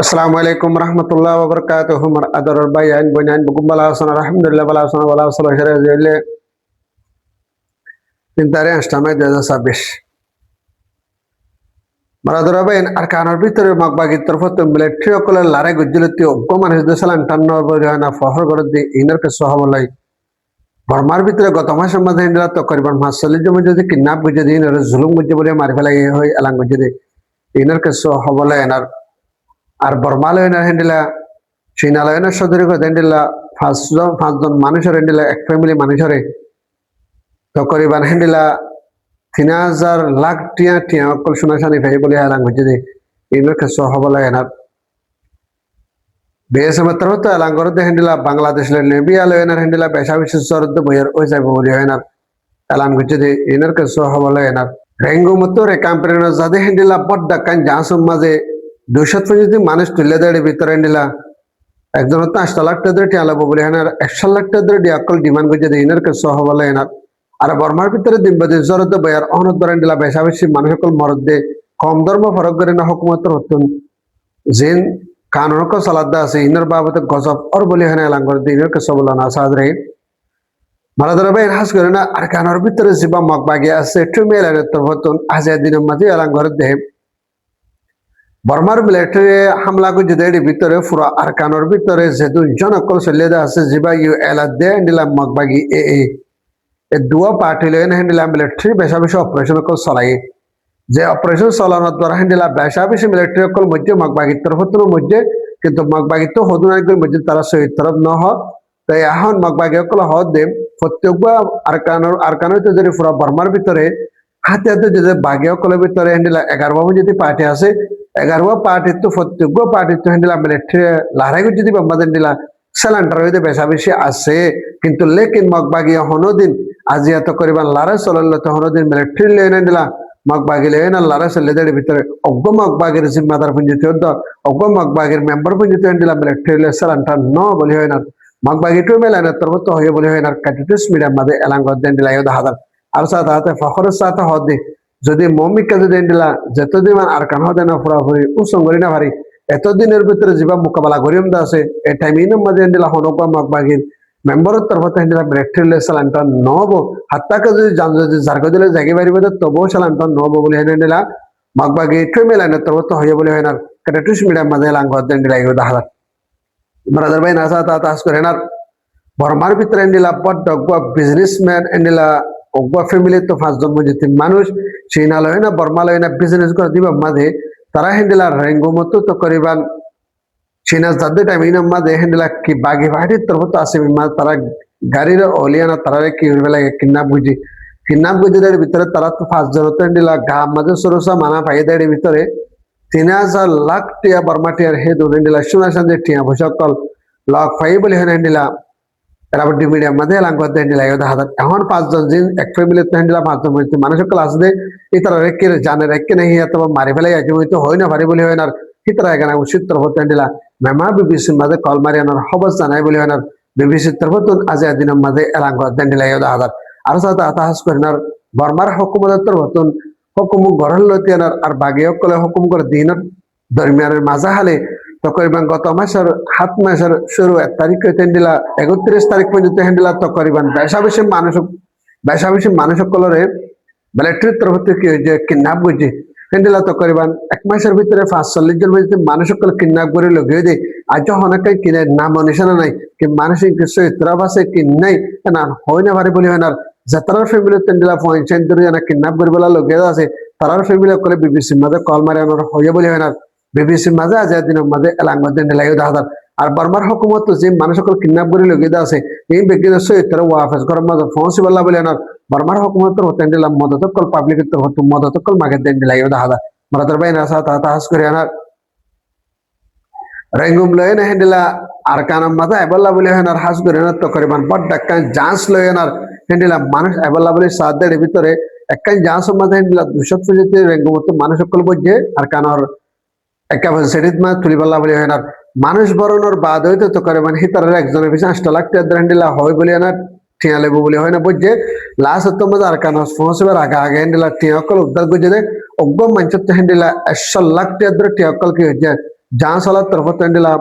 Assalamualaikum warahmatullahi wabarakatuh. Mar ador bayan bonan bukumbala sana alhamdulillah bala sana wala sala shere jelle tintare astamay 2026 mar ador bayan arkanar bitore magbagi tarfot military okol lare gujjulati oggo manus desalan tanno bojana fahor gordi inar ke sohabolai বর্মার ভিতরে গত মাসের মধ্যে হিন্দুরা তো করিবার মাস চল্লিশ জমি যদি কিডন্যাপ বুঝে দিন জুলুম বুঝে বলে মারি ফেলাই হয় এলাং বুঝে দি ইনার কেস হবলে এনার আর বর্মালয়নের হেন্ডিলা চীনালয়নের সদরি করে হেন্ডিলা পাঁচজন মানুষের হেন্ডিলা এক ফ্যামিলি মানুষের তো করিবার হেন্ডিলা 3000 লাখ টিয়া টিয়া অকল শোনাশানি ভাই বলে এলাং বুঝে দি ইনার কেস হবলে এনার BSM terus langgar de hendila Bangladesh le nebi aloenar hendila pesha bisor de boyer oisai boli hoenar alam guche de inar ke so hawala enar rengo motto re campaign zade hendila bodda kan jasum maze 250 মানুষ তুলে দেড় ভিতরে hendila একজন তো 8 লাখ টাকা টিয়া লাভ বলি হেনার 100 লাখ টাকা দিয়ে আকল ডিমান্ড গুছে de ইনার কে so hawala enar আর বর্মার ভিতরে দিন বাদে জরদ বয়ার অনদ hendila pesha বেশি মানুষ কল মরদ de কম ধর্ম ফরক করে না হুকুমত হতুন জিন कानून को सलादा से इनर बाबत गजब और बोले हने लांगर दिनर के सबलाना सादरे मालादर बे हास करना अरकानर भीतर जिबा मगबागे আছে টুমেলানে তবতন আজাদিন মধ্যে লাंगर দে বর্মার মিলিটারি হামলা কো জেডি ভিতরে পুরা আরকানর ভিতরে যে দুইজন অকল সলেদা আছে জিবা ইউ এলাদে এন্ডিলা মগবাগি এ দুয়া পার্টি লেন হ্যান্ডলা মিলিটারি বেশা বেশি অপারেশন কো চলাই যে অপারেশন চালানোর দ্বারা হ্যান্ডেলা বেশা বেশি মিলিটারি অকল মধ্যে মগবাগির তরফতর মধ্যে কিন্তু মগবাগি তো হদুনাইগুলোর মধ্যে তারা শহীদ তরফ ন হয় তাই এখন মগবাগি অকল হদ দে প্রত্যেকবার আরকানোর তো যদি পুরা বর্মার ভিতরে হাতে হাতে যদি বাগি অকলের ভিতরে হ্যান্ডেলা 11 যদি পার্টি আছে 11 পার্টি তো প্রত্যেকবার পার্টি তো হ্যান্ডেলা মিলিটারি লড়াই যদি বাম্বাদ হ্যান্ডেলা সেলান্টার হইতে বেশা বেশি আছে কিন্তু লেকিন মগবাগি হনদিন আজি এত করিবার লড়াই চলল তো হনদিন মিলিটারি লেন হ্যান্ডেলা মগবাগিলে না লারা সলেদের ভিতরে অগ্গ মগবাগির জিম্মাদার পুঞ্জিত অগ্গ মগবাগির মেম্বার পুঞ্জিত হন্ডিলা মিলিটারি সালান্টা ন বলি হয় না মগবাগি টু মেলানা তরবত হয়ে বলি হয় না কাটিটিস মিডিয়াম মাদে এলাঙ্গ দেন্ডিলা ইউদা হাদার আর সাথে হাতে ফখরের সাথে হদে যদি মমিকা যদি দেন্ডিলা যতদিন আর কান হদে না পুরা হই উসঙ্গরি না ভারি এতদিনের ভিতরে জিবা মোকাবেলা করিম দা আছে এই টাইমিনের মধ্যে দেন্ডিলা হনক মগবাগির মেম্বারের তরফতে হেন্ডিলা মিলিটারি সালান্টা নব হাত্তাকে যদি জান যদি জারগো দিলে জাগি বাড়িবে তবু সালান্টা নব বলি হেন্ডিলা মগবাগি টু মেলানা তরবত হয়ে বলি হয় না কাটিটিস মিডিয়াম মাদে এলাঙ্গ দেন্ডিলা ইউদা হাদার ব্রাদার ভাই নাসা তা তাস করে না বর্মার ভিতরে এন্ডিলা বড় অগ্বা বিজনেসম্যান এন্ডিলা অগ্বা ফ্যামিলি তো পাঁচজন মধ্যে মানুষ চীনালয় না বর্মালয় না বিজনেস করে দিবা মাঝে তারা হেন্ডিলা রেঙ্গো মতো তো করিবান চীনা যাদের টাইমিন মাঝে হেন্ডিলা কি বাগি বাড়ির তরফ তো আসে তারা গাড়ির অলিয়ানা তারা কি বেলা কিডন্যাপ বুঝে দেড় ভিতরে তারা তো পাঁচজন তো হেন্ডিলা গা মাঝে সরসা মানা পাই দেড় ভিতরে 3000 লাখ টিয়া বর্মা টিয়ার হে দু হেন্ডিলা শোনা সন্ধ্যে টিয়া ভূষকল লক ফাই বলে হেন্ডিলা রাবডি মিডিয়াম মাঝে লাঙ্গ হেন্ডিলা ইউদা হাদার এখন পাঁচজন জিন এক ফ্যামিলি তো হেন্ডিলা পাঁচজন মধ্যে মানুষ সকল আসবে ইতারা রেখে জানে রেখে নেই অথবা মারি ফেলাই আছে হয়তো হয় না ভারি বলে হয় না ইতারা এখানে উচিত তরফত হেন্ডিলা মেমা বিবিসির মাঝে কল মারি আনার খবর জানাই বলে হয় না বিবিসির তরফত আজ দিনের মাঝে এলাঙ্গ হেন্ডিলা ইউদা হাদার আর সাথে আতাহাস করেন আর বর্মার হুকুমতের তরফত হুকুম গড়ের লতিয়ানার আর বাগি অকলে হুকুম করে দিনের দরমিয়ানের মাজা হালে তকরিবান গত মাসের 7 মাসের শুরু 1 তারিখ হেন্ডিলা 31 তারিখ পর্যন্ত হেন্ডিলা তকরিবান বেশা বেশি মানুষ কলরে মিলিটারি তরফ থেকে যে কিডন্যাপ করছে হেন্ডিলা তকরিবান 1 মাসের ভিতরে 45 জন মধ্যে মানুষ কল কিডন্যাপ করে লগে দে আজ অনেকে কিনে নাম নিশানা নাই কি মানসিক কিছু ইতরাব আছে কি নাই না হয় না ভারি বলি হয় না যাতার ফ্যামিলি হেন্ডিলা পয়েন্ট ধরে জানা কিডন্যাপ করে বলা লগে আছে তারার ফ্যামিলি কলে বিবিসি মাঝে কল মারি আনার হয়ে বলি হয় না বিবিসির মাঝে আজ দিনের মাঝে এলাঙ্গ হেন্ডিলা ইউদা হাদার আর বর্মার হুকুমত যে মানুষ সকল কিডন্যাপ করে লগে আছে এই ব্যক্তিদের সহিত ওয়াফেস করার মাঝে ফোনসি বলা বলে না বর্মার হুকুমত হতে হেন্ডিলা মদত কল পাবলিক হতে মদত কল মাগে হেন্ডিলা ইউদা হাদার মারাদার ভাই নাসা তা তাহাস করে আনার রেঙ্গুম লয় না হেন্ডিলা আর কানাম মাথা এবল্লা বলে হেনার হাস করে না তো করিবান বড় ডাক্কান জাঁচ লয় না হেন্ডিলা মানুষ এবল্লা বলে সাদের ভিতরে একখান জাঁচ মাথা হেন্ডিলা 200 প্রজাতির রেঙ্গুমত মানুষ সকল বজে আর কানর একেবারে সেটিত মা তুলিবাল্লা বলে হয় না মানুষ বরণর বাদ হইতে তো করে মানে হিতারের একজনের পিছনে 8 লাখ টাকা হেন্ডিলা হয় বলে না টিয়া লেবু বলে হয় না বুঝছে লাস্ট হতো মধ্যে আর কানস পৌঁছবার আগে হেন্ডিলা টিয়া অকল উদ্ধার করছে অগ্গ মঞ্চত হেন্ডিলা 100 লাখ টাকা টিয়া অকল কি হচ্ছে জাহাজ চলার তরফত হেন্দিলা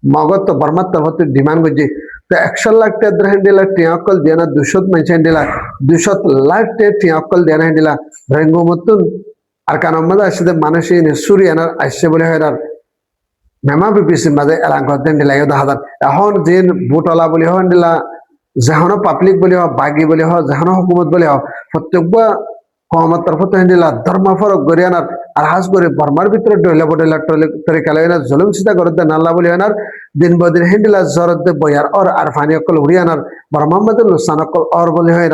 মগত বর্মার তরফত ডিমান্ড করছে তো 100 লাখ টেদ্র হেন্দিলা টিয়াকল দিয়ে না 200 মানুষ হেন্দিলা 200 লাখ টিয়াকল দিয়ে না হেন্দিলা রেঙ্গু মতন আর কানম্মাদ আসলে মানুষ সুরিয়ানার আসছে বলে হয় আর মেমা বিপিসির মাঝে এলাকা করতেন দিলা হাজার এখন যে বুটলা বলি হন দিলা যেহনো পাবলিক বলি হোক বাগি বলি হোক যেহনো হুকুমত বলি হোক প্রত্যেকবা কমত তরফত হেন্দিলা ধর্ম ফরক গরিয়ানার আর হাজ করে বর্মার ভিতরে ডইলা বডইলা তরিকালে না জলম সিতা করতে নাল্লা বলি হনার দিন বদিন হেন্দিলা জরতে বয়ার আর ফানি অকল উড়িয়ানার বর্মাম্মদের লুসান অকল বলি হয়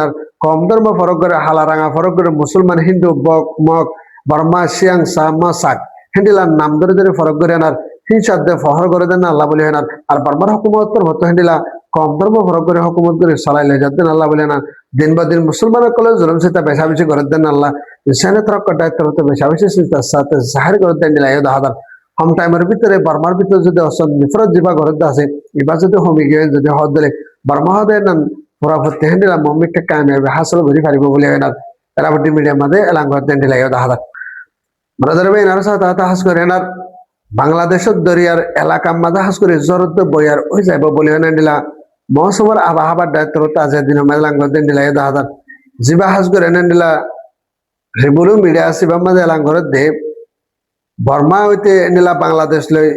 কম ধর্ম ফরক করে হালা রাঙা ফরক করে মুসলমান হিন্দু বক মক বর্মা শিয়াং সামা সাক হেন্দিলা নাম ধরে ফরক করে আনার হিংসাদ্দে ফহর করে দেন আল্লাহ বলি হয় আর বর্মার হুকুমত ভত হেন্দিলা কম ধর্ম ফরক করে হুকুমত করে চলাইলে যাতেন আল্লাহ বলে না দিন বা দিন মুসলমানের কলে জুলুম সেটা বেশা বেশি করে দেন আল্লাহ ইনসানে তরক দায়িত্ব হতে বেশা বেশি সাথে জাহির করে দেন দিলা হাজার হম টাইমের ভিতরে বর্মার ভিতরে যদি অসম নিফরত যা ঘরত আছে এবার যদি হমি গিয়ে যদি হদ দিলে বর্মা হদে না পুরা ভর্তি হেন্দিলা মম্মিকে কামিয়াবি হাসল করি পারিব বলে হয় না এরা মিডিয়ার মাঝে এলাং করে দেন দিলা হাজার ব্রাদার ভাই এনার সাথে হাস করে এনার বাংলাদেশের দরিয়ার এলাকা মাঝে হাস করে জরত বইয়ার ওই যাইব বলে হয় না দিলা মৌসুমের আবহাওয়ার দায়িত্ব হতে আছে দিন মেলাং করে দেন দিলা হাজার জিবা হাস করে এনে দিলা রিবুরু মিডিয়া আসিবা মাঝে এলাং করে দে বর্মা হইতে নিলা বাংলাদেশ লই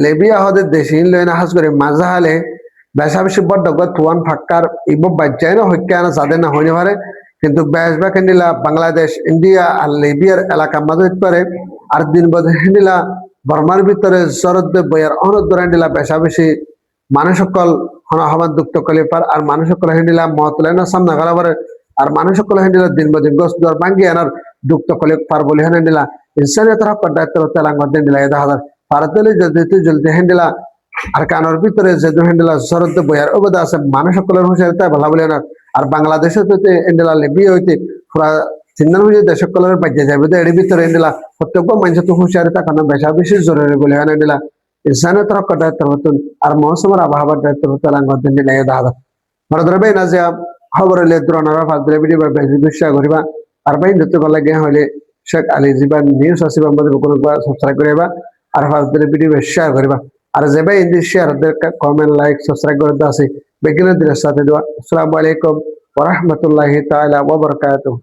লেবিয়া হদে দেশি লই না হাস করে মাজা হালে বেশা বেশি বড্ড তুয়ান ফাক্কার ইব বাচ্চাই না হইকে আনা যাদের না হইতে পারে কিন্তু বেশবা কেন্দিলা বাংলাদেশ ইন্ডিয়া আর লিবিয়ার এলাকা মাঝে হইতে পারে আর দিন বদে হেন্দিলা বর্মার ভিতরে শরদ বইয়ার অনদ হেন্দিলা বেশা বেশি মানুষ সকল হনাহমান দুঃখ কলে পার আর মানুষ সকল হেন্দিলা মতলে না সামনা করা পারে আর মানুষ সকল হেন্দিলা দিন বদিন গোস দর ভাঙ্গি আনার দুঃখ কলে পার বলে হেন্দিলা ইনসানিয়তের হক দায়িত্ব তেলাঙ্গ হেন্দিলা হাজার ভারতের জলদি হেন্দিলা আর কানোর ভিতরে যে হেন্দিলা শরদ বইয়ার অবদা আছে মানুষ সকলের হুঁশিয়ারিতা ভালো বলে না আর বাংলাদেশে হইতে হেন্দিলা লিবিয়া হইতে পুরা চিন্তান হয়ে দেশ সকলের বাজ্যে যাবে তো এর ভিতরে হেন্দিলা প্রত্যেক মানুষ তো হুঁশিয়ারিতা কারণ বেশা বেশি জরুরি বলে হয় হেন্দিলা ইনসানিয়তের হক দায়িত্ব হতুন আর মৌসুমের আবহাওয়ার দায়িত্ব তেলাঙ্গ হেন্দিলা হাজার ভারতের ভাই না যে খবর হইলে দ্রোণারা ফাদরে ভিডিও বা বেশি বিশ্বাস করিবা আর ভাই নৃত্য করলে গে হইলে শেখ আলী জিবা নিউজ আসিবা আমাদের কোনো সাবস্ক্রাইব করিবা আর ফাদরে ভিডিও শেয়ার করিবা আর যে ভাই in share comment like subscribe করতে আসি বেগিনের দিনের সাথে দেওয়া আসসালামু আলাইকুম ওয়া রাহমাতুল্লাহি তাআলা ওয়া বারাকাতুহু।